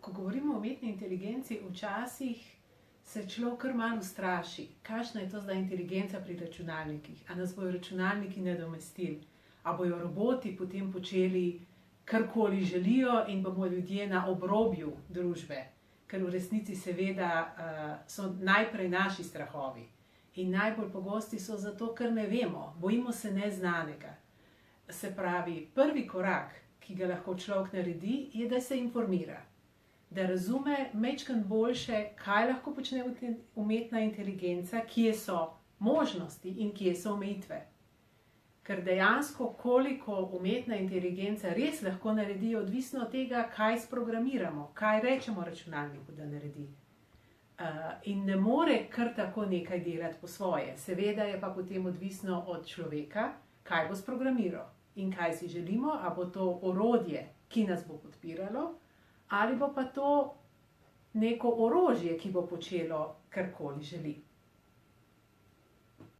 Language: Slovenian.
Ko govorimo o umetni inteligenci, včasih se človek kar malo ustraši. Kakšna je to zdaj inteligenca pri računalnikih? A nas bojo računalniki nadomestili? A bojo roboti potem počeli karkoli želijo in bomo ljudje na obrobju družbe? Ker v resnici seveda so najprej naši strahovi. In najbolj pogosti so zato, ker ne vemo, bojimo se neznanega. Se pravi, prvi korak, ki ga lahko človek naredi, je, da se informira. Da razume majčkeno boljše, kaj lahko počne umetna inteligenca, kje so možnosti in kje so omejitve. Ker dejansko, koliko umetna inteligenca res lahko naredi, je odvisno od tega, kaj sprogramiramo, kaj rečemo računalniku, da naredi. In ne more kar tako nekaj delati po svoje. Seveda je pa potem odvisno od človeka, kaj bo sprogramiral in kaj si želimo, a bo to orodje, ki nas bo podpiralo, ali bo pa to neko orožje, ki bo počelo karkoli želi.